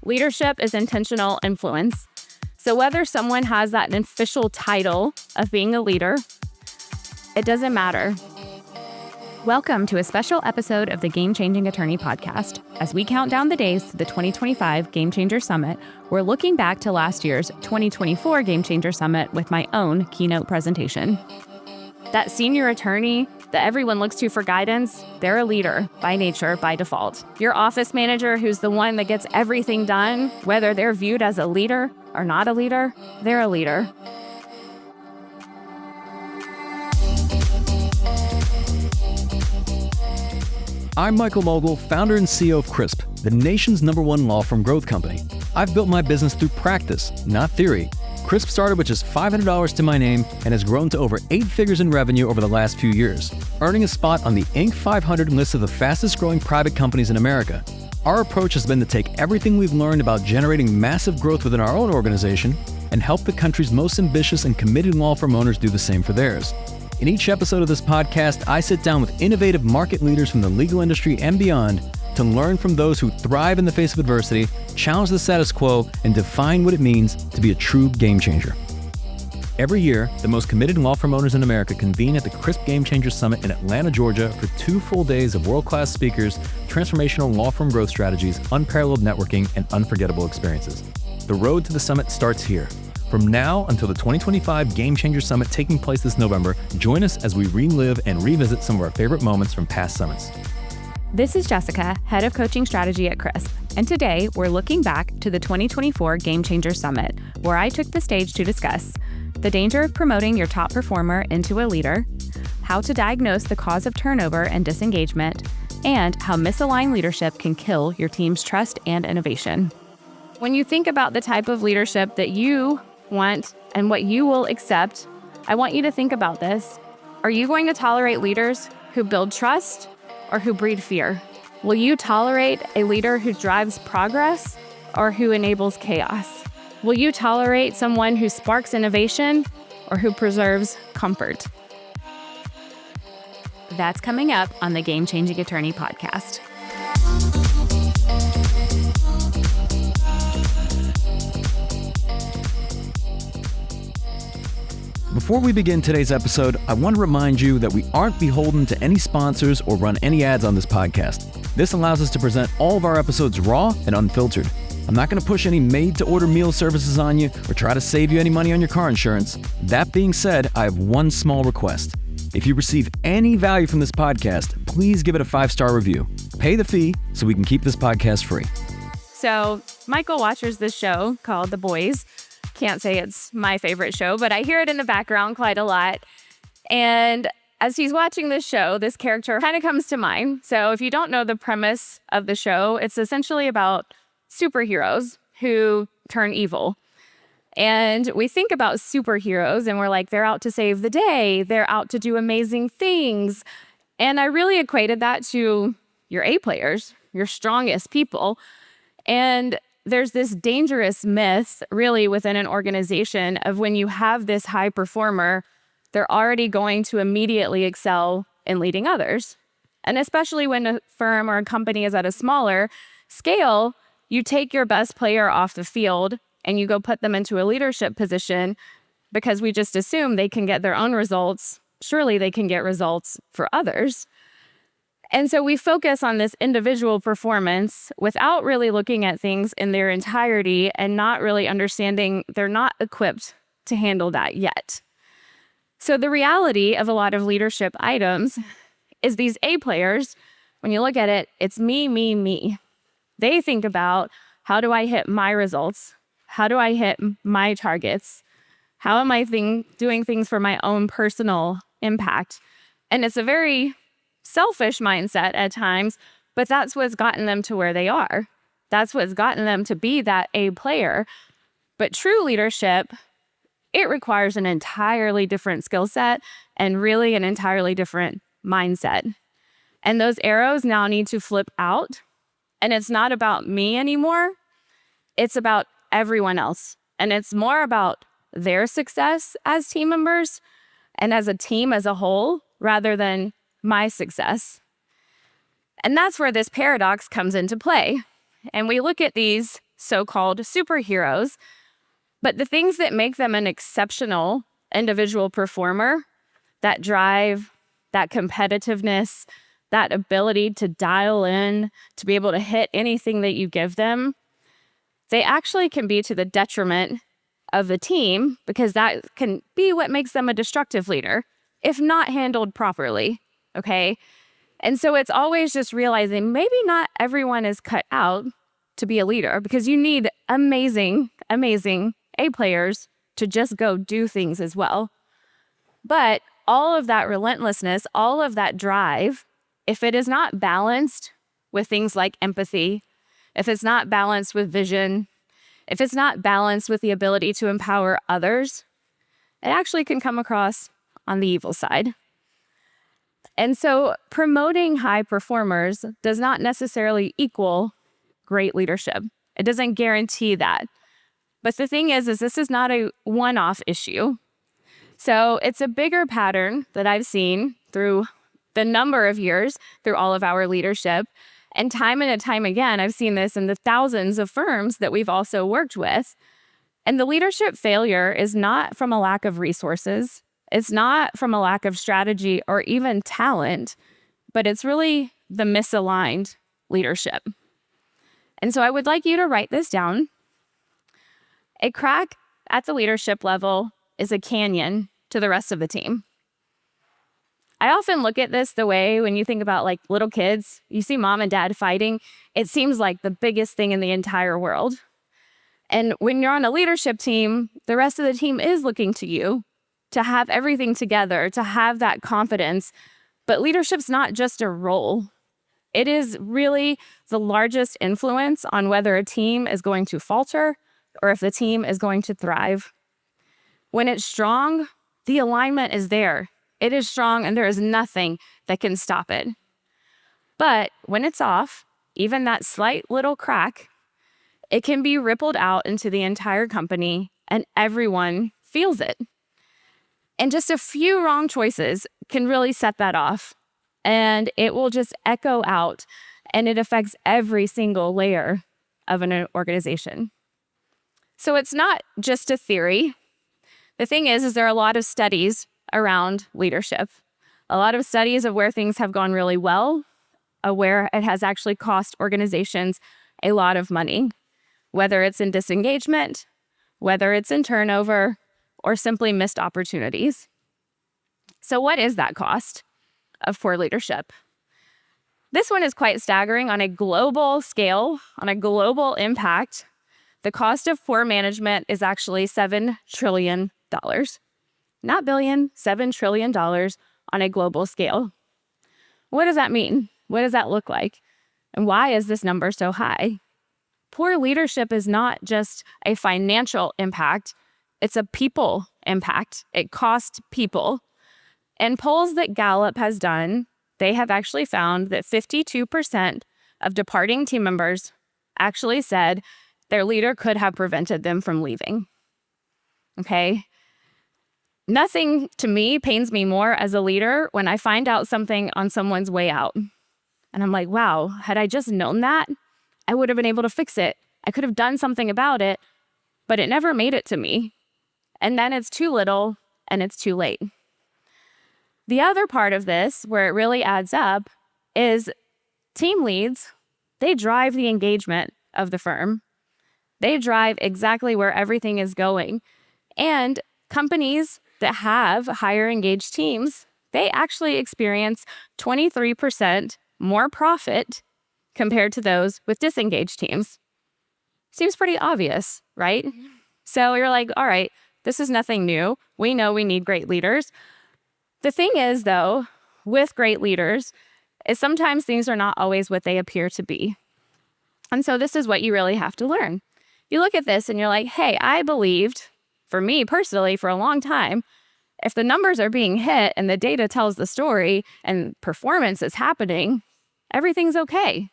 Leadership is intentional influence. So whether someone has that official title of being a leader, it doesn't matter. Welcome to a special episode of the Game Changing Attorney podcast. As we count down the days to the 2025 Game Changer Summit, we're looking back to last year's 2024 Game Changer Summit with my own keynote presentation. That senior attorney that everyone looks to for guidance, they're a leader by nature, by default. Your office manager, who's the one that gets everything done, whether they're viewed as a leader or not a leader, they're a leader. I'm Michael Mogill, founder and CEO of CRISP, the nation's #1 law firm growth company. I've built my business through practice, not theory. CRISP started with just $500 to my name and has grown to over 8 figures in revenue over the last few years, earning a spot on the Inc. 500 list of the fastest growing private companies in America. Our approach has been to take everything we've learned about generating massive growth within our own organization and help the country's most ambitious and committed law firm owners do the same for theirs. In each episode of this podcast, I sit down with innovative market leaders from the legal industry and beyond to learn from those who thrive in the face of adversity, challenge the status quo, and define what it means to be a true game changer. Every year, the most committed law firm owners in America convene at the CRISP Game Changer Summit in Atlanta, Georgia for 2 full days of world-class speakers, transformational law firm growth strategies, unparalleled networking, and unforgettable experiences. The road to the summit starts here. From now until the 2025 Game Changer Summit taking place this November, join us as we relive and revisit some of our favorite moments from past summits. This is Jessica, Head of Coaching Strategy at CRISP, and today we're looking back to the 2024 Game Changer Summit, where I took the stage to discuss the danger of promoting your top performer into a leader, how to diagnose the cause of turnover and disengagement, and how misaligned leadership can kill your team's trust and innovation. When you think about the type of leadership that you want and what you will accept, I want you to think about this. Are you going to tolerate leaders who build trust or who breed fear? Will you tolerate a leader who drives progress or who enables chaos? Will you tolerate someone who sparks innovation or who preserves comfort? That's coming up on the Game Changing Attorney podcast. Before we begin today's episode, I want to remind you that we aren't beholden to any sponsors or run any ads on this podcast. This allows us to present all of our episodes raw and unfiltered. I'm not going to push any made-to-order meal services on you or try to save you any money on your car insurance. That being said, I have one small request. If you receive any value from this podcast, please give it a 5-star review. Pay the fee so we can keep this podcast free. So Michael watches this show called The Boys. Can't say it's my favorite show, but I hear it in the background quite a lot. And as he's watching this show, this character kind of comes to mind. So if you don't know the premise of the show, it's essentially about superheroes who turn evil. And we think about superheroes and we're like, they're out to save the day. They're out to do amazing things. And I really equated that to your A players, your strongest people. And there's this dangerous myth really within an organization of when you have this high performer, they're already going to immediately excel in leading others. And especially when a firm or a company is at a smaller scale, you take your best player off the field and you go put them into a leadership position because we just assume they can get their own results. Surely they can get results for others. And so we focus on this individual performance without really looking at things in their entirety and not really understanding they're not equipped to handle that yet. So the reality of a lot of leadership items is these A players, when you look at it, it's me, me, me. They think about, how do I hit my results? How do I hit my targets? How am I doing things for my own personal impact? And it's a very selfish mindset at times, but that's what's gotten them to where they are. That's what's gotten them to be that A player. But true leadership, it requires an entirely different skill set and really an entirely different mindset. And those arrows now need to flip out. And it's not about me anymore. It's about everyone else. And it's more about their success as team members and as a team as a whole, rather than my success. And that's where this paradox comes into play. And we look at these so-called superheroes, but the things that make them an exceptional individual performer, that drive, that competitiveness, that ability to dial in, to be able to hit anything that you give them, they actually can be to the detriment of the team, because that can be what makes them a destructive leader if not handled properly, okay? And so it's always just realizing maybe not everyone is cut out to be a leader, because you need amazing, amazing A players to just go do things as well. But all of that relentlessness, all of that drive, if it is not balanced with things like empathy, if it's not balanced with vision, if it's not balanced with the ability to empower others, it actually can come across on the evil side. And so promoting high performers does not necessarily equal great leadership. It doesn't guarantee that. But the thing is this is not a one-off issue. So it's a bigger pattern that I've seen through the number of years, through all of our leadership. And time again, I've seen this in the thousands of firms that we've also worked with. And the leadership failure is not from a lack of resources. It's not from a lack of strategy or even talent, but it's really the misaligned leadership. And so I would like you to write this down. A crack at the leadership level is a canyon to the rest of the team. I often look at this the way when you think about like little kids, you see mom and dad fighting, it seems like the biggest thing in the entire world. And when you're on a leadership team, the rest of the team is looking to you to have everything together, to have that confidence. But leadership's not just a role. It is really the largest influence on whether a team is going to falter or if the team is going to thrive. When it's strong, the alignment is there. It is strong and there is nothing that can stop it. But when it's off, even that slight little crack, it can be rippled out into the entire company and everyone feels it. And just a few wrong choices can really set that off. And it will just echo out and it affects every single layer of an organization. So it's not just a theory. The thing is there are a lot of studies around leadership. A lot of studies of where things have gone really well, where it has actually cost organizations a lot of money, whether it's in disengagement, whether it's in turnover, or simply missed opportunities. So what is that cost of poor leadership? This one is quite staggering on a global scale, on a global impact. The cost of poor management is actually $7 trillion. Not billion, $7 trillion on a global scale. What does that mean? What does that look like? And why is this number so high? Poor leadership is not just a financial impact, it's a people impact. It costs people. And polls that Gallup has done, they have actually found that 52% of departing team members actually said their leader could have prevented them from leaving. Okay? Nothing to me pains me more as a leader when I find out something on someone's way out. And I'm like, wow, had I just known that, I would have been able to fix it. I could have done something about it, but it never made it to me. And then it's too little and it's too late. The other part of this, where it really adds up, is team leads, they drive the engagement of the firm. They drive exactly where everything is going. And companies that have higher engaged teams, they actually experience 23% more profit compared to those with disengaged teams. Seems pretty obvious, right? So you're like, all right, this is nothing new. We know we need great leaders. The thing is, though, with great leaders, is sometimes things are not always what they appear to be. And so this is what you really have to learn. You look at this and you're like, hey, I believed, for me personally, for a long time, if the numbers are being hit and the data tells the story and performance is happening, everything's okay.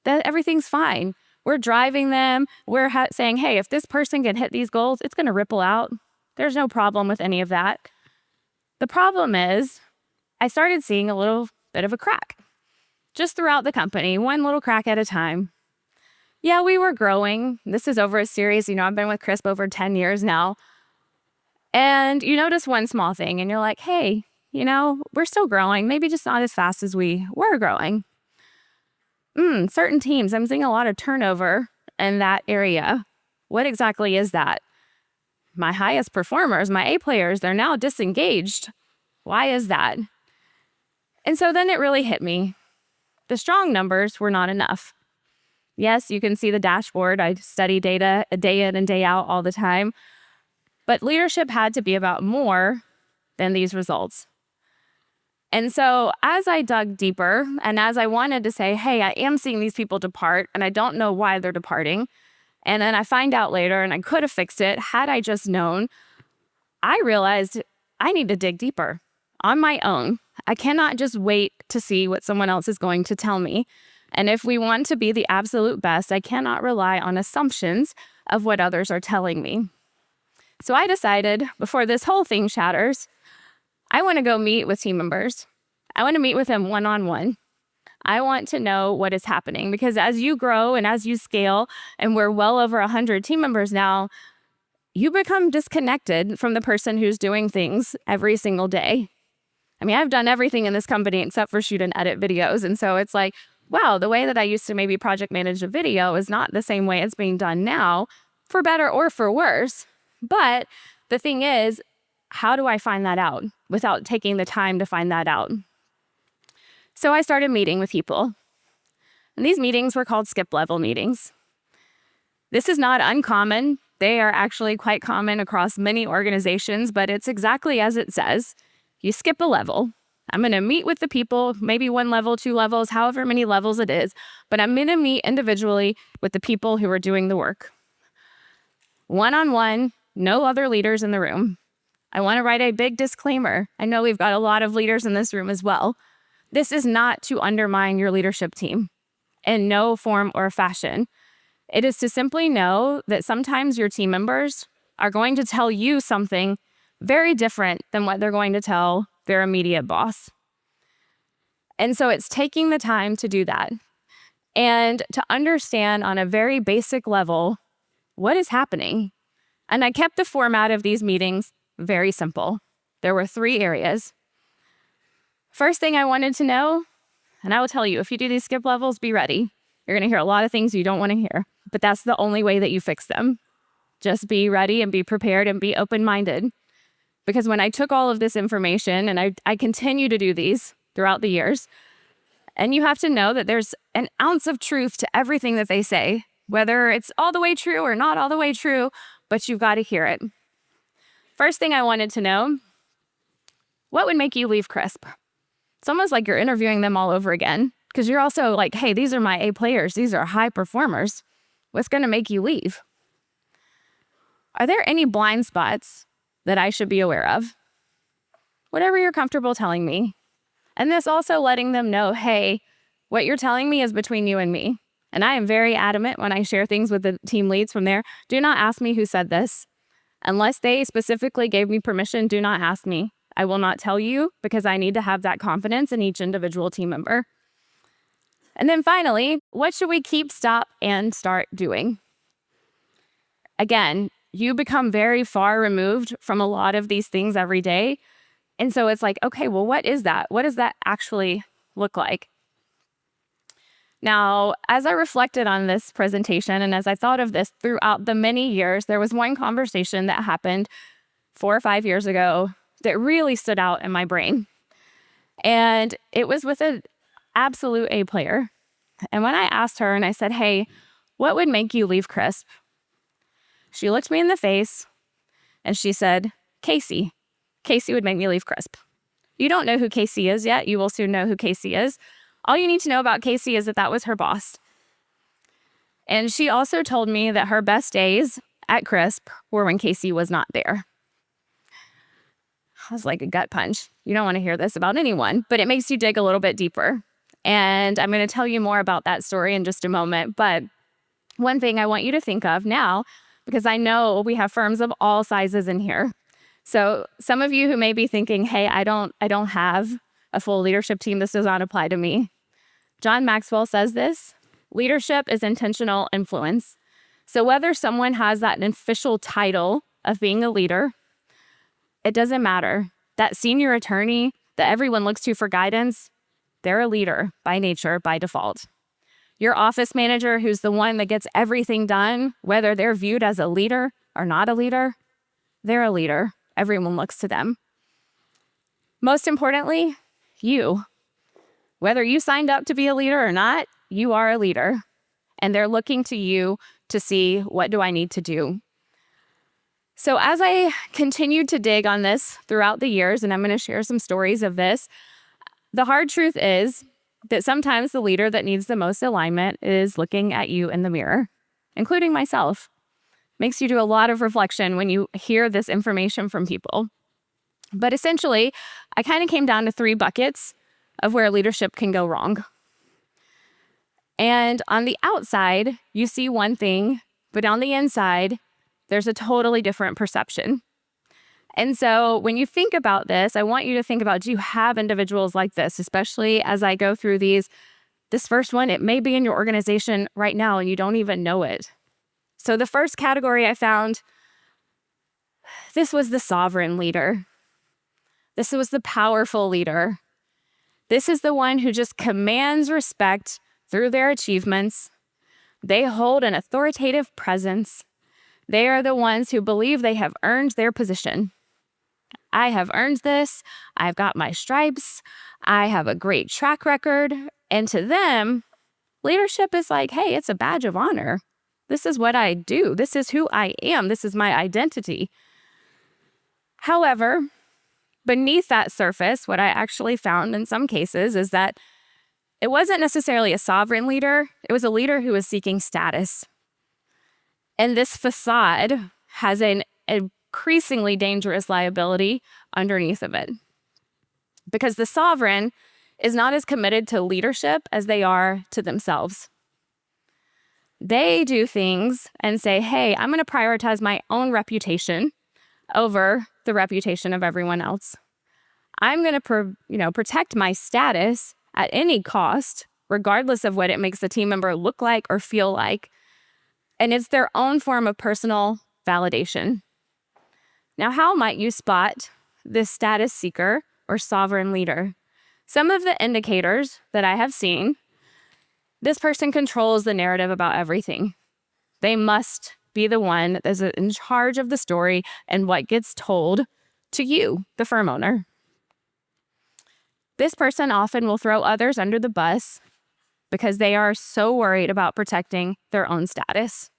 That everything's fine. We're driving them. We're saying, hey, if this person can hit these goals, it's going to ripple out. There's no problem with any of that. The problem is I started seeing a little bit of a crack just throughout the company, one little crack at a time. Yeah, we were growing. This is over a series. I've been with Crisp over 10 years now. And you notice one small thing and you're like, hey, we're still growing. Maybe just not as fast as we were growing. Certain teams, I'm seeing a lot of turnover in that area. What exactly is that? My highest performers, my A players, they're now disengaged. Why is that? And so then it really hit me. The strong numbers were not enough. Yes, you can see the dashboard. I study data day in and day out all the time. But leadership had to be about more than these results. And so as I dug deeper and as I wanted to say, hey, I am seeing these people depart and I don't know why they're departing. And then I find out later and I could have fixed it had I just known. I realized I need to dig deeper on my own. I cannot just wait to see what someone else is going to tell me. And if we want to be the absolute best, I cannot rely on assumptions of what others are telling me. So I decided before this whole thing shatters, I want to go meet with team members. I want to meet with them one-on-one. I want to know what is happening because as you grow and as you scale, and we're well over 100 team members now, you become disconnected from the person who's doing things every single day. I've done everything in this company except for shoot and edit videos. And so it's like, wow, the way that I used to maybe project manage a video is not the same way it's being done now, for better or for worse. But the thing is, how do I find that out without taking the time to find that out? So I started meeting with people. And these meetings were called skip level meetings. This is not uncommon. They are actually quite common across many organizations, but it's exactly as it says. You skip a level. I'm going to meet with the people, maybe 1 level, 2 levels, however many levels it is, but I'm going to meet individually with the people who are doing the work. One-on-one, no other leaders in the room. I want to write a big disclaimer. I know we've got a lot of leaders in this room as well. This is not to undermine your leadership team in no form or fashion. It is to simply know that sometimes your team members are going to tell you something very different than what they're going to tell their immediate boss. And so it's taking the time to do that and to understand on a very basic level what is happening. And I kept the format of these meetings very simple. There were 3 areas. First thing I wanted to know, and I will tell you, if you do these skip levels, be ready. You're going to hear a lot of things you don't want to hear, but that's the only way that you fix them. Just be ready and be prepared and be open-minded. Because when I took all of this information, and I continue to do these throughout the years, and you have to know that there's an ounce of truth to everything that they say, whether it's all the way true or not all the way true, but you've got to hear it. First thing I wanted to know, what would make you leave Crisp? It's almost like you're interviewing them all over again, because you're also like, hey, these are my A players. These are high performers. What's going to make you leave? Are there any blind spots that I should be aware of? Whatever you're comfortable telling me. And this also letting them know, hey, what you're telling me is between you and me. And I am very adamant when I share things with the team leads from there. Do not ask me who said this. Unless they specifically gave me permission, do not ask me. I will not tell you because I need to have that confidence in each individual team member. And then finally, what should we keep, stop, and start doing? Again, you become very far removed from a lot of these things every day. And so it's like, okay, well, what is that? What does that actually look like? Now, as I reflected on this presentation and as I thought of this throughout the many years, there was one conversation that happened 4 or 5 years ago that really stood out in my brain. And it was with an absolute A player. And when I asked her and I said, hey, what would make you leave Crisp? She looked me in the face and she said, Casey. Casey would make me leave Crisp. You don't know who Casey is yet. You will soon know who Casey is. All you need to know about Casey is that that was her boss. And she also told me that her best days at Crisp were when Casey was not there. I was like a gut punch. You don't want to hear this about anyone, but it makes you dig a little bit deeper. And I'm going to tell you more about that story in just a moment. But one thing I want you to think of now, because I know we have firms of all sizes in here. So some of you who may be thinking, hey, I don't have a full leadership team. This does not apply to me. John Maxwell says this, Leadership is intentional influence. So whether someone has that official title of being a leader, it doesn't matter. That senior attorney that everyone looks to for guidance, they're a leader by nature, by default. Your office manager, who's the one that gets everything done, whether they're viewed as a leader or not a leader, they're a leader. Everyone looks to them. Most importantly, you. Whether you signed up to be a leader or not, you are a leader. And they're looking to you to see, what do I need to do? So as I continued to dig on this throughout the years, and I'm going to share some stories of this, the hard truth is that sometimes the leader that needs the most alignment is looking at you in the mirror, including myself. Makes you do a lot of reflection when you hear this information from people. But essentially, I kind of came down to 3 buckets of where leadership can go wrong. And on the outside, you see one thing, but on the inside, there's a totally different perception. And so when you think about this, I want you to think about, do you have individuals like this, especially as I go through these? This first one, it may be in your organization right now and you don't even know it. So the first category I found, this was the sovereign leader. This was the powerful leader. This is the one who just commands respect through their achievements. They hold an authoritative presence. They are the ones who believe they have earned their position. I have earned this. I've got my stripes. I have a great track record. And to them, leadership is like, hey, it's a badge of honor. This is what I do. This is who I am. This is my identity. However, beneath that surface, what I actually found in some cases is that it wasn't necessarily a sovereign leader. It was a leader who was seeking status. And this facade has an increasingly dangerous liability underneath of it. Because the sovereign is not as committed to leadership as they are to themselves. They do things and say, hey, I'm going to prioritize my own reputation over the reputation of everyone else. I'm going to protect my status at any cost, regardless of what it makes the team member look like or feel like. And it's their own form of personal validation. Now, how might you spot this status seeker or sovereign leader? Some of the indicators that I have seen, this person controls the narrative about everything. They must be the one that's in charge of the story and what gets told to you, the firm owner. This person often will throw others under the bus because they are so worried about protecting their own status.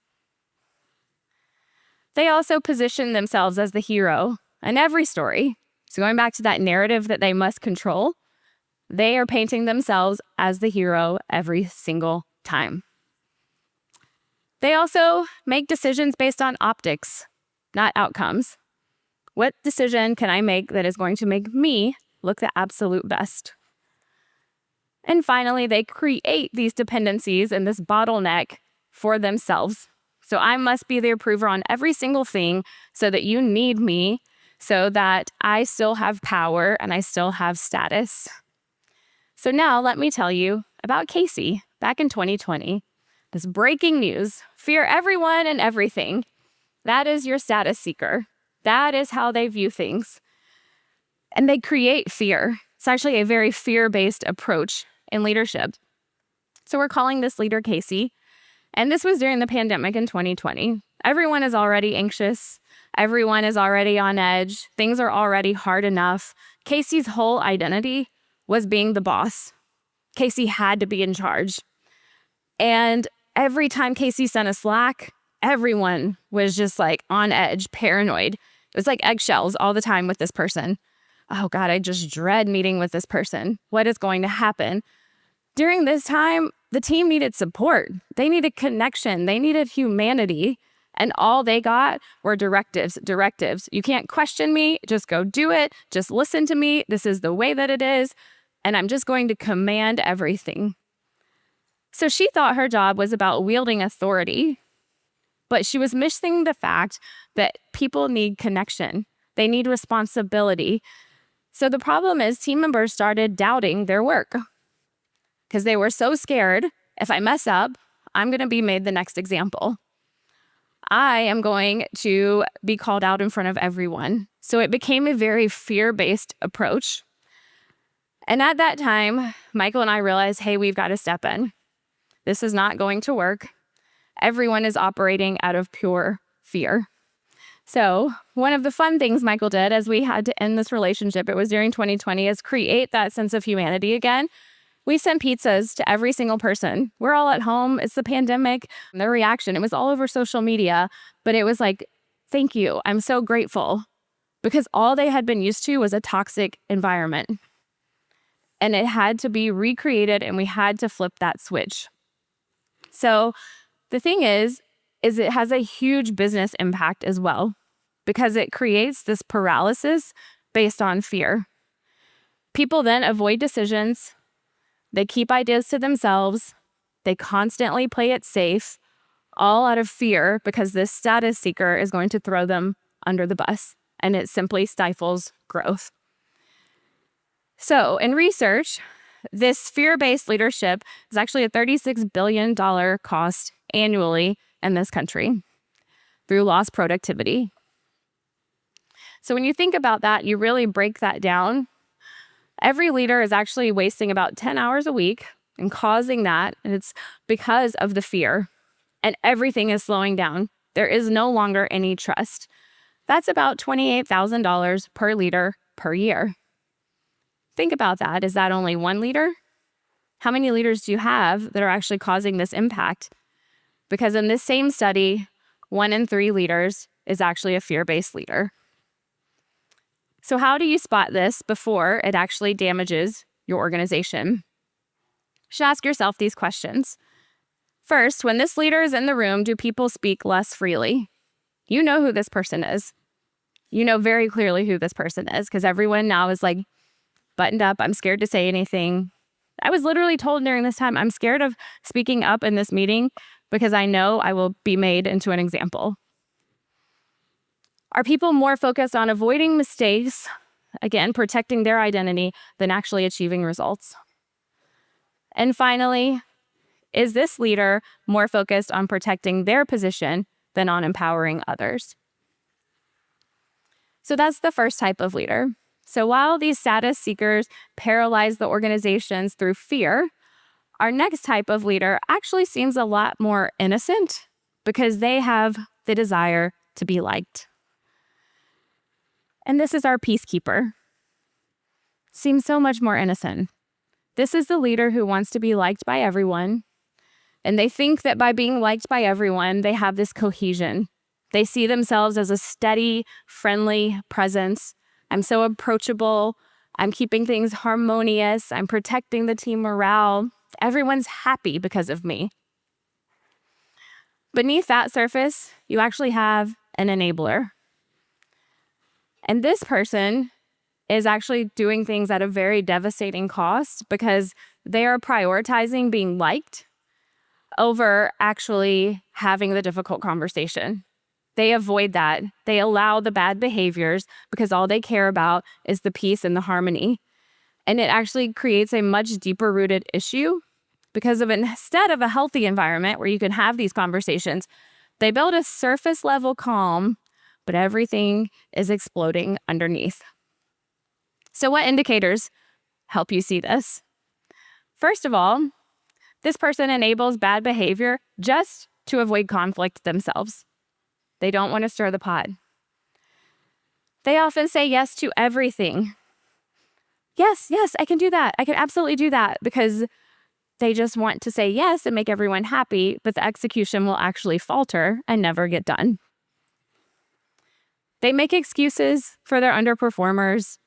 They also position themselves as the hero in every story. So going back to that narrative that they must control, they are painting themselves as the hero every single time. They also make decisions based on optics, not outcomes. What decision can I make that is going to make me look the absolute best? And finally, they create these dependencies and this bottleneck for themselves. So I must be the approver on every single thing so that you need me, so that I still have power and I still have status. So now let me tell you about Casey back in 2020. This breaking news, fear everyone and everything. That is your status seeker. That is how they view things. And they create fear. It's actually a very fear-based approach in leadership. So we're calling this leader Casey. And this was during the pandemic in 2020. Everyone is already anxious. Everyone is already on edge. Things are already hard enough. Casey's whole identity was being the boss. Casey had to be in charge. And every time Casey sent a Slack, everyone was just like on edge, paranoid. It was like eggshells all the time with this person. Oh God, I just dread meeting with this person. What is going to happen? During this time, the team needed support. They needed connection. They needed humanity. And all they got were directives. You can't question me. Just go do it. Just listen to me. This is the way that it is. And I'm just going to command everything. So she thought her job was about wielding authority, but she was missing the fact that people need connection. They need responsibility. So the problem is team members started doubting their work because they were so scared If I mess up, I'm going to be made the next example. I am going to be called out in front of everyone. So it became a very fear-based approach. And at that time, Michael and I realized, hey, we've got to step in. This is not going to work. Everyone is operating out of pure fear. So one of the fun things Michael did as we had to end this relationship, it was during 2020, is create that sense of humanity again. We sent pizzas to every single person. We're all at home. It's the pandemic. Their reaction, it was all over social media, but it was like, thank you. I'm so grateful, because all they had been used to was a toxic environment. And it had to be recreated, and we had to flip that switch. So the thing is it has a huge business impact as well, because it creates this paralysis based on fear. People then avoid decisions. They keep ideas to themselves. They constantly play it safe, all out of fear, because this status seeker is going to throw them under the bus, and it simply stifles growth. So in research, this fear-based leadership is actually a $36 billion cost annually in this country through lost productivity. So when you think about that, you really break that down. Every leader is actually wasting about 10 hours a week and causing that, and it's because of the fear. And everything is slowing down. There is no longer any trust. That's about $28,000 per leader per year. Think about that. Is that only one leader? How many leaders do you have that are actually causing this impact? Because in this same study, 1 in 3 leaders is actually a fear-based leader. So how do you spot this before it actually damages your organization? You should ask yourself these questions. First, when this leader is in the room, do people speak less freely? You know who this person is. You know very clearly who this person is, because everyone now is like buttoned up. I'm scared to say anything. I was literally told during this time, I'm scared of speaking up in this meeting because I know I will be made into an example. Are people more focused on avoiding mistakes, again, protecting their identity, than actually achieving results? And finally, is this leader more focused on protecting their position than on empowering others? So that's the first type of leader. So while these status seekers paralyze the organizations through fear, our next type of leader actually seems a lot more innocent, because they have the desire to be liked. And this is our peacekeeper. Seems so much more innocent. This is the leader who wants to be liked by everyone. And they think that by being liked by everyone, they have this cohesion. They see themselves as a steady, friendly presence. I'm so approachable. I'm keeping things harmonious. I'm protecting the team morale. Everyone's happy because of me. Beneath that surface, you actually have an enabler. And this person is actually doing things at a very devastating cost, because they are prioritizing being liked over actually having the difficult conversation. They avoid that. They allow the bad behaviors because all they care about is the peace and the harmony. And it actually creates a much deeper rooted issue, because instead of a healthy environment where you can have these conversations, they build a surface level calm, but everything is exploding underneath. So what indicators help you see this? First of all, this person enables bad behavior just to avoid conflict themselves. They don't want to stir the pot. They often say yes to everything. Yes, I can do that. I can absolutely do that, because they just want to say yes and make everyone happy, but the execution will actually falter and never get done. They make excuses for their underperformers.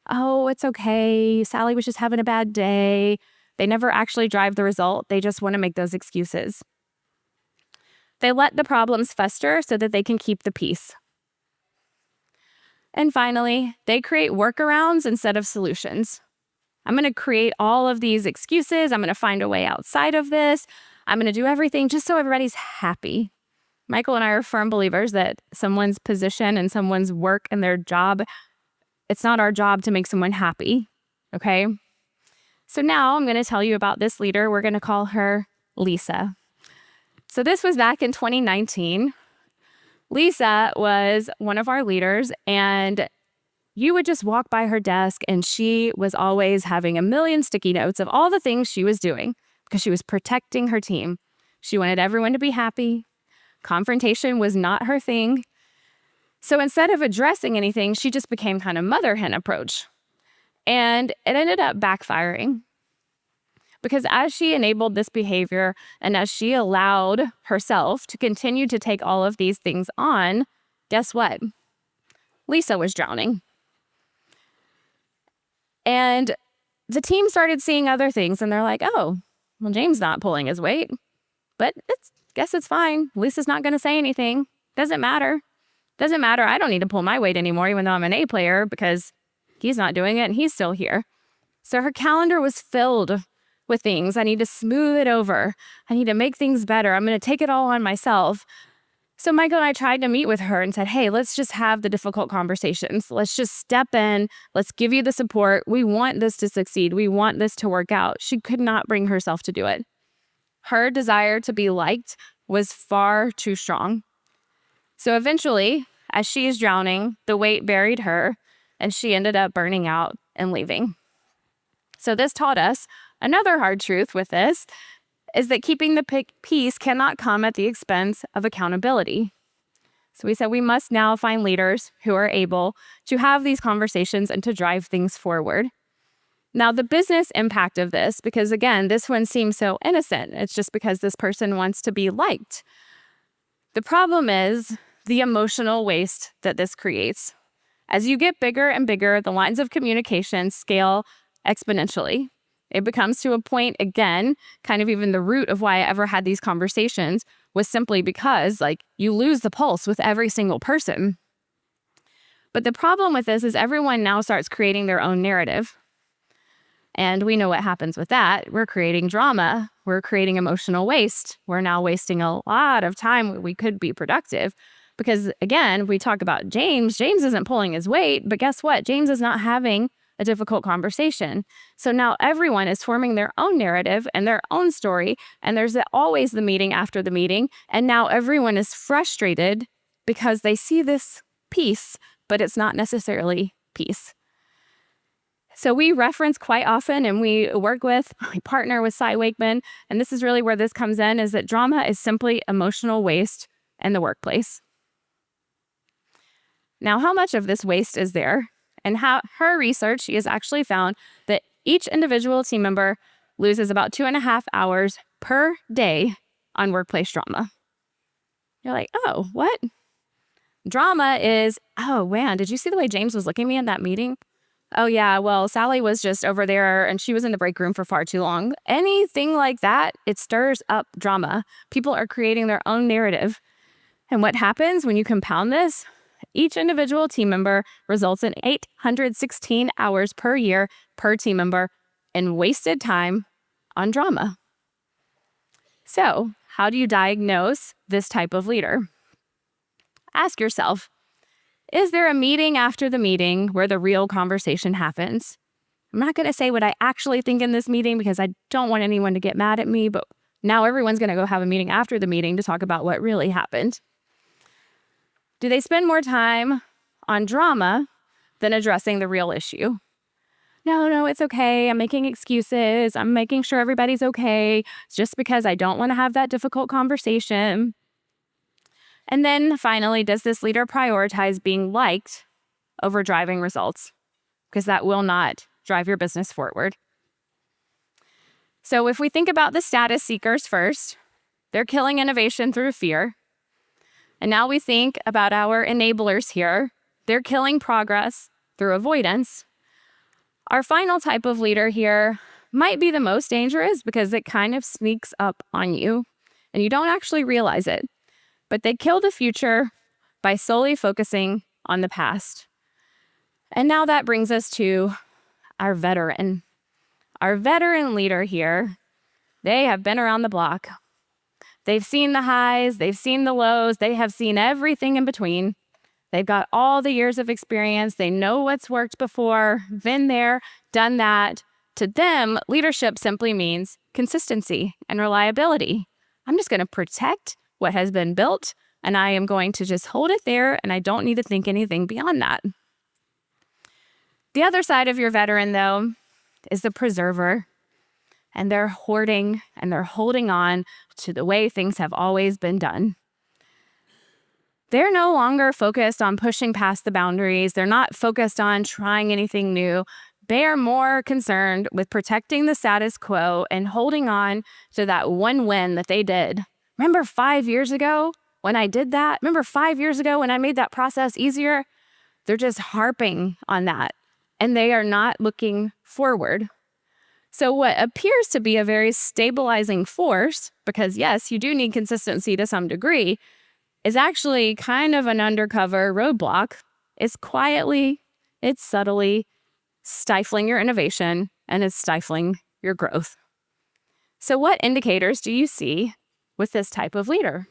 Oh, it's okay. Sally was just having a bad day. They never actually drive the result. They just want to make those excuses. They let the problems fester so that they can keep the peace. And finally, they create workarounds instead of solutions. I'm going to create all of these excuses. I'm going to find a way outside of this. I'm going to do everything just so everybody's happy. Michael and I are firm believers that someone's position and someone's work and their job, it's not our job to make someone happy, okay? So now I'm going to tell you about this leader. We're going to call her Lisa. So this was back in 2019. Lisa was one of our leaders, and you would just walk by her desk and she was always having a million sticky notes of all the things she was doing because she was protecting her team. She wanted everyone to be happy. Confrontation was not her thing. So instead of addressing anything, she just became kind of mother hen approach. And it ended up backfiring because as she enabled this behavior and as she allowed herself to continue to take all of these things on, guess what? Lisa was drowning. And the team started seeing other things and they're like, oh, well, James not pulling his weight, but guess it's fine. Lisa's not going to say anything. Doesn't matter. Doesn't matter. I don't need to pull my weight anymore, even though I'm an A player, because he's not doing it and he's still here. So her calendar was filled with things. I need to smooth it over. I need to make things better. I'm going to take it all on myself. So Michael and I tried to meet with her and said, hey, let's just have the difficult conversations. Let's just step in. Let's give you the support. We want this to succeed. We want this to work out. She could not bring herself to do it. Her desire to be liked was far too strong. So eventually, as she is drowning, the weight buried her and she ended up burning out and leaving. So this taught us another hard truth with this is that keeping the peace cannot come at the expense of accountability. So we said we must now find leaders who are able to have these conversations and to drive things forward. Now, the business impact of this, because again, this one seems so innocent. It's just because this person wants to be liked. The problem is the emotional waste that this creates. As you get bigger and bigger, the lines of communication scale exponentially. It becomes to a point, again, kind of even the root of why I ever had these conversations was simply because, you lose the pulse with every single person. But the problem with this is everyone now starts creating their own narrative. And we know what happens with that. We're creating drama. We're creating emotional waste. We're now wasting a lot of time when we could be productive. Because, again, we talk about James. James isn't pulling his weight, but guess what? James is not having a difficult conversation. So now everyone is forming their own narrative and their own story, and there's always the meeting after the meeting, and now everyone is frustrated because they see this peace, but it's not necessarily peace. So we reference quite often, and we partner with Cy Wakeman, and this is really where this comes in, is that drama is simply emotional waste in the workplace. Now, how much of this waste is there? And her research, she has actually found that each individual team member loses about 2.5 hours per day on workplace drama. You're like, oh, what? Drama is, oh, man, did you see the way James was looking at me in that meeting? Oh, yeah, well, Sally was just over there and she was in the break room for far too long. Anything like that, it stirs up drama. People are creating their own narrative. And what happens when you compound this? Each individual team member results in 816 hours per year per team member in wasted time on drama. So, how do you diagnose this type of leader? Ask yourself, is there a meeting after the meeting where the real conversation happens? I'm not going to say what I actually think in this meeting because I don't want anyone to get mad at me, but now everyone's going to go have a meeting after the meeting to talk about what really happened. Do they spend more time on drama than addressing the real issue? No, it's okay. I'm making excuses. I'm making sure everybody's okay. It's just because I don't want to have that difficult conversation. And then finally, does this leader prioritize being liked over driving results? Because that will not drive your business forward. So if we think about the status seekers first, they're killing innovation through fear. And now we think about our enablers here. They're killing progress through avoidance. Our final type of leader here might be the most dangerous because it kind of sneaks up on you and you don't actually realize it. But they kill the future by solely focusing on the past. And now that brings us to our veteran. Our veteran leader here, they have been around the block. They've seen the highs, they've seen the lows, they have seen everything in between. They've got all the years of experience. They know what's worked before, been there, done that. to them, leadership simply means consistency and reliability. I'm just going to protect what has been built, and I am going to just hold it there, and I don't need to think anything beyond that. The other side of your veteran, though, is the preserver. And they're hoarding and they're holding on to the way things have always been done. They're no longer focused on pushing past the boundaries. They're not focused on trying anything new. They are more concerned with protecting the status quo and holding on to that one win that they did. Remember 5 years ago when I did that? Remember 5 years ago when I made that process easier? They're just harping on that, and they are not looking forward. So what appears to be a very stabilizing force, because yes, you do need consistency to some degree, is actually kind of an undercover roadblock. It's quietly, it's subtly stifling your innovation, and it's stifling your growth. So what indicators do you see with this type of leader?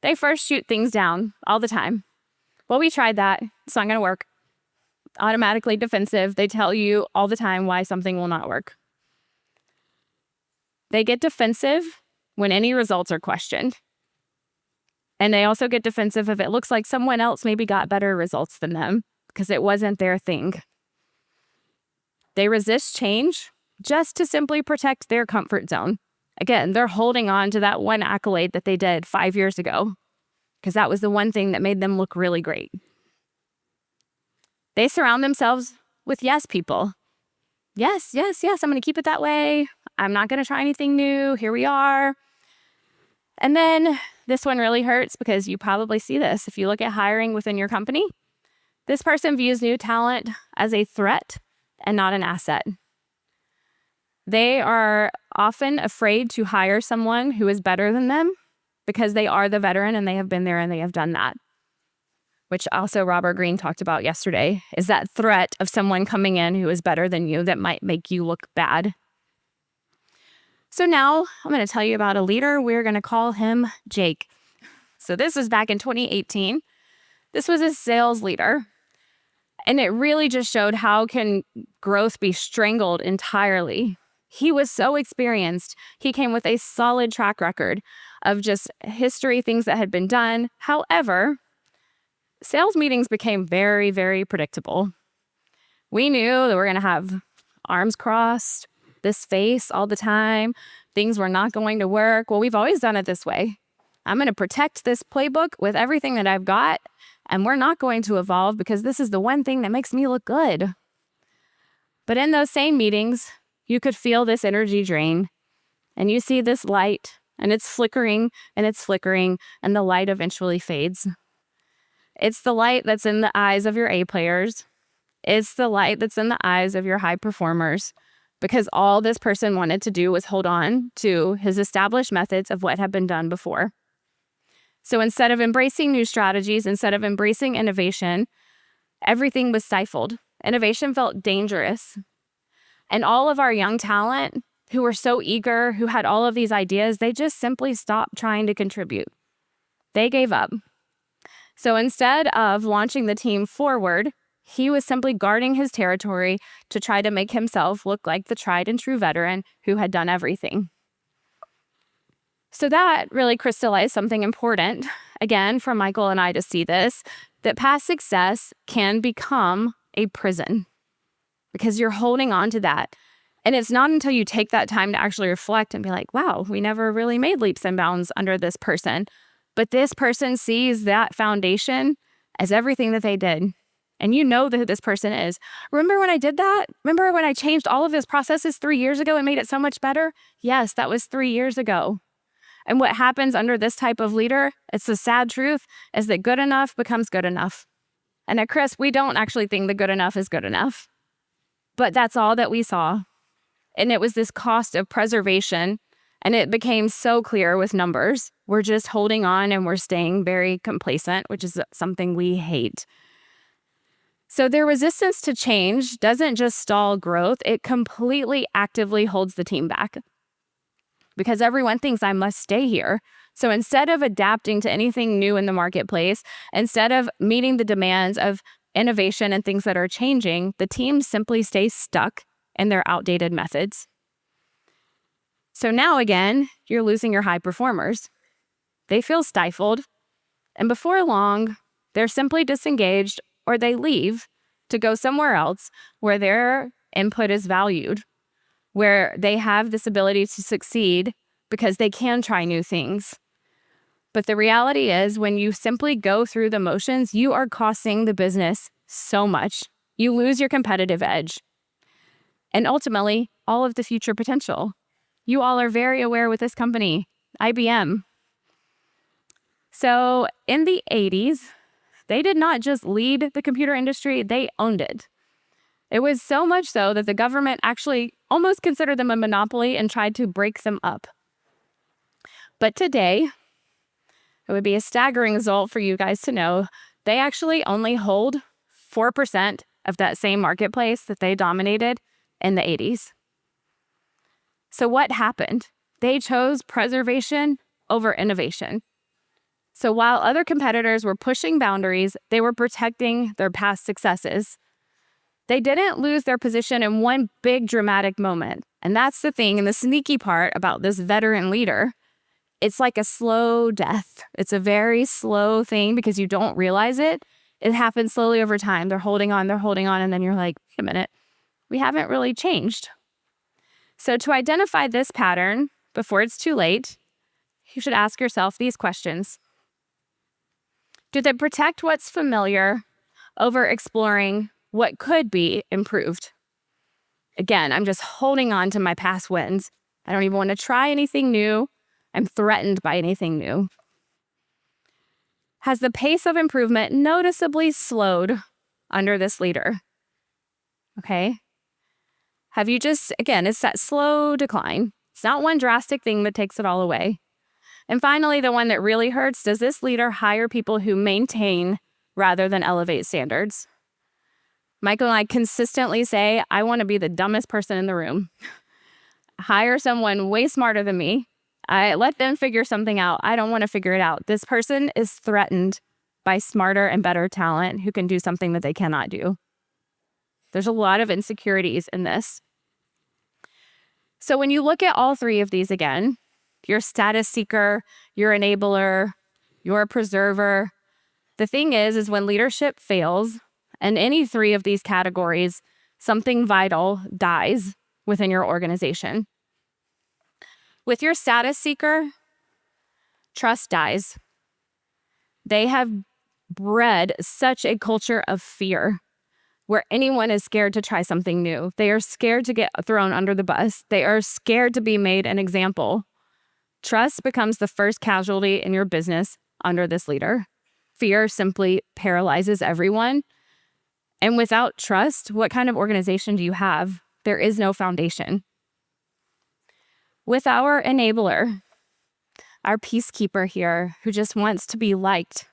They first shoot things down all the time. Well, we tried that. It's not going to work. Automatically defensive. They tell you all the time why something will not work. They get defensive when any results are questioned. And they also get defensive if it looks like someone else maybe got better results than them because it wasn't their thing. They resist change just to simply protect their comfort zone. Again, they're holding on to that one accolade that they did 5 years ago because that was the one thing that made them look really great. They surround themselves with yes people. Yes, yes, yes, I'm going to keep it that way. I'm not going to try anything new. Here we are. And then this one really hurts because you probably see this if you look at hiring within your company. This person views new talent as a threat and not an asset. They are often afraid to hire someone who is better than them because they are the veteran and they have been there and they have done that. Which also Robert Greene talked about yesterday, is that threat of someone coming in who is better than you that might make you look bad. So now I'm going to tell you about a leader. We're going to call him Jake. So this was back in 2018. This was a sales leader. And it really just showed how can growth be strangled entirely. He was so experienced. He came with a solid track record of just history, things that had been done. However, sales meetings became very, very predictable. We knew that we're going to have arms crossed, this face all the time. Things were not going to work. Well, we've always done it this way. I'm going to protect this playbook with everything that I've got, and we're not going to evolve because this is the one thing that makes me look good. But in those same meetings, you could feel this energy drain, and you see this light, and it's flickering, and the light eventually fades. It's the light that's in the eyes of your A players. It's the light that's in the eyes of your high performers, because all this person wanted to do was hold on to his established methods of what had been done before. So instead of embracing new strategies, instead of embracing innovation, everything was stifled. Innovation felt dangerous. And all of our young talent who were so eager, who had all of these ideas, they just simply stopped trying to contribute. They gave up. So instead of launching the team forward, he was simply guarding his territory to try to make himself look like the tried and true veteran who had done everything. So that really crystallized something important, again, for Michael and I to see this, that past success can become a prison because you're holding on to that. And it's not until you take that time to actually reflect and be like, wow, we never really made leaps and bounds under this person. But this person sees that foundation as everything that they did. And you know who this person is. Remember when I did that? Remember when I changed all of those processes 3 years ago and made it so much better? Yes, that was 3 years ago. And what happens under this type of leader, it's the sad truth, is that good enough becomes good enough. And at Crisp, we don't actually think that good enough is good enough. But that's all that we saw. And it was this cost of preservation. And it became so clear with numbers. We're just holding on and we're staying very complacent, which is something we hate. So their resistance to change doesn't just stall growth, it completely actively holds the team back. Because everyone thinks I must stay here. So instead of adapting to anything new in the marketplace, instead of meeting the demands of innovation and things that are changing, the team simply stays stuck and their outdated methods. So now again, you're losing your high performers. They feel stifled, and before long, they're simply disengaged or they leave to go somewhere else where their input is valued, where they have this ability to succeed because they can try new things. But the reality is, when you simply go through the motions, you are costing the business so much. You lose your competitive edge and ultimately all of the future potential. You all are very aware with this company, IBM. So in the 80s, they did not just lead the computer industry, they owned it. It was so much so that the government actually almost considered them a monopoly and tried to break them up. But today, it would be a staggering result for you guys to know, they actually only hold 4% of that same marketplace that they dominated in the 80s. So what happened? They chose preservation over innovation. So while other competitors were pushing boundaries, they were protecting their past successes. They didn't lose their position in one big dramatic moment. And that's the thing, and the sneaky part about this veteran leader. It's like a slow death. It's a very slow thing because you don't realize it. It happens slowly over time. They're holding on, and then you're like, wait a minute, we haven't really changed. So to identify this pattern before it's too late, you should ask yourself these questions. Do they protect what's familiar over exploring what could be improved? Again, I'm just holding on to my past wins. I don't even want to try anything new. I'm threatened by anything new. Has the pace of improvement noticeably slowed under this leader? Okay. Have you just, again, it's that slow decline. It's not one drastic thing that takes it all away. And finally, the one that really hurts, does this leader hire people who maintain rather than elevate standards? Michael and I consistently say, I want to be the dumbest person in the room. Hire someone way smarter than me. I let them figure something out. I don't want to figure it out. This person is threatened by smarter and better talent who can do something that they cannot do. There's a lot of insecurities in this. So when you look at all three of these again, your status seeker, your enabler, your preserver, the thing is when leadership fails, and any three of these categories, something vital dies within your organization. With your status seeker, trust dies. They have bred such a culture of fear where anyone is scared to try something new. They are scared to get thrown under the bus. They are scared to be made an example. Trust becomes the first casualty in your business under this leader. Fear simply paralyzes everyone. And without trust, what kind of organization do you have? There is no foundation. With our enabler, our peacekeeper here, who just wants to be liked,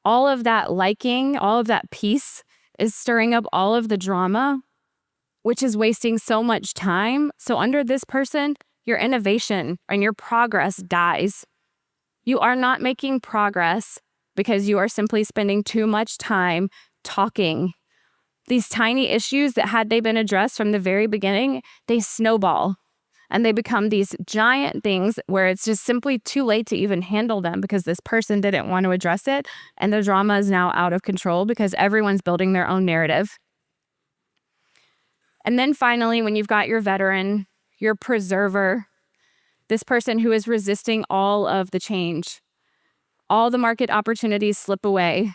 all of that liking, all of that peace is stirring up all of the drama, which is wasting so much time. So under this person, your innovation and your progress dies. You are not making progress because you are simply spending too much time talking. These tiny issues that had they been addressed from the very beginning, they snowball. And they become these giant things where it's just simply too late to even handle them because this person didn't want to address it. And the drama is now out of control because everyone's building their own narrative. And then finally, when you've got your veteran, your preserver, this person who is resisting all of the change, all the market opportunities slip away.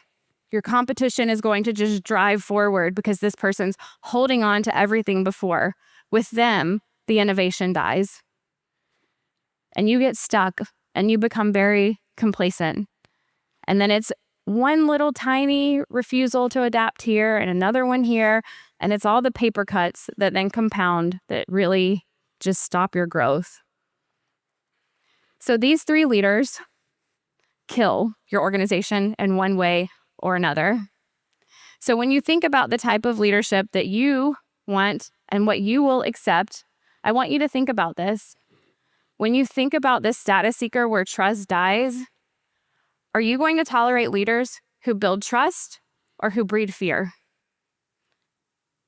Your competition is going to just drive forward because this person's holding on to everything before. With them, the innovation dies. And you get stuck and you become very complacent. And then it's one little tiny refusal to adapt here and another one here. And it's all the paper cuts that then compound that really just stop your growth. So these three leaders kill your organization in one way or another. So when you think about the type of leadership that you want and what you will accept, I want you to think about this. When you think about this status seeker where trust dies, are you going to tolerate leaders who build trust or who breed fear?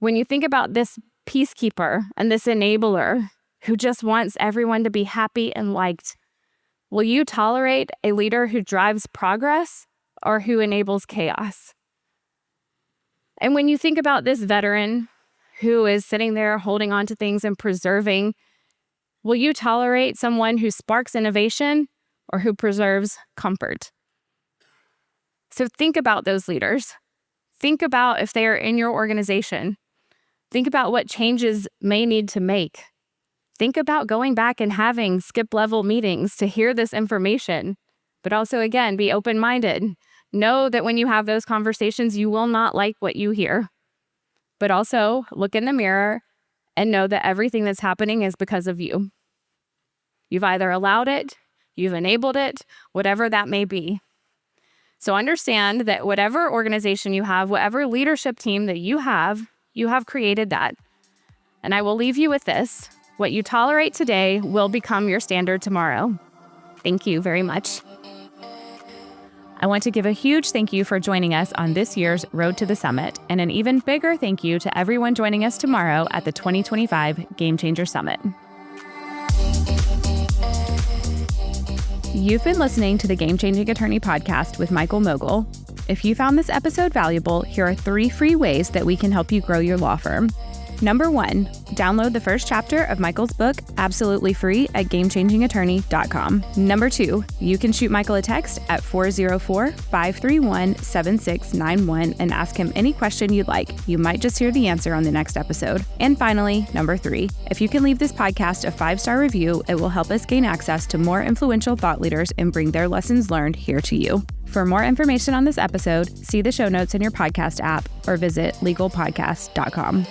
When you think about this peacekeeper and this enabler who just wants everyone to be happy and liked? Will you tolerate a leader who drives progress or who enables chaos? And when you think about this veteran who is sitting there holding on to things and preserving, will you tolerate someone who sparks innovation or who preserves comfort? So think about those leaders. Think about if they are in your organization. Think about what changes may need to make. Think about going back and having skip-level meetings to hear this information, but also, again, be open-minded. Know that when you have those conversations, you will not like what you hear, but also look in the mirror and know that everything that's happening is because of you. You've either allowed it, you've enabled it, whatever that may be. So understand that whatever organization you have, whatever leadership team that you have created that. And I will leave you with this. What you tolerate today will become your standard tomorrow. Thank you very much. I want to give a huge thank you for joining us on this year's Road to the Summit, and an even bigger thank you to everyone joining us tomorrow at the 2025 Game Changer Summit. You've been listening to the Game Changing Attorney podcast with Michael Mogill. If you found this episode valuable, here are 3 free ways that we can help you grow your law firm. Number 1, download the first chapter of Michael's book absolutely free at gamechangingattorney.com. Number 2, you can shoot Michael a text at 404-531-7691 and ask him any question you'd like. You might just hear the answer on the next episode. And finally, number 3, if you can leave this podcast a 5-star review, it will help us gain access to more influential thought leaders and bring their lessons learned here to you. For more information on this episode, see the show notes in your podcast app or visit legalpodcast.com.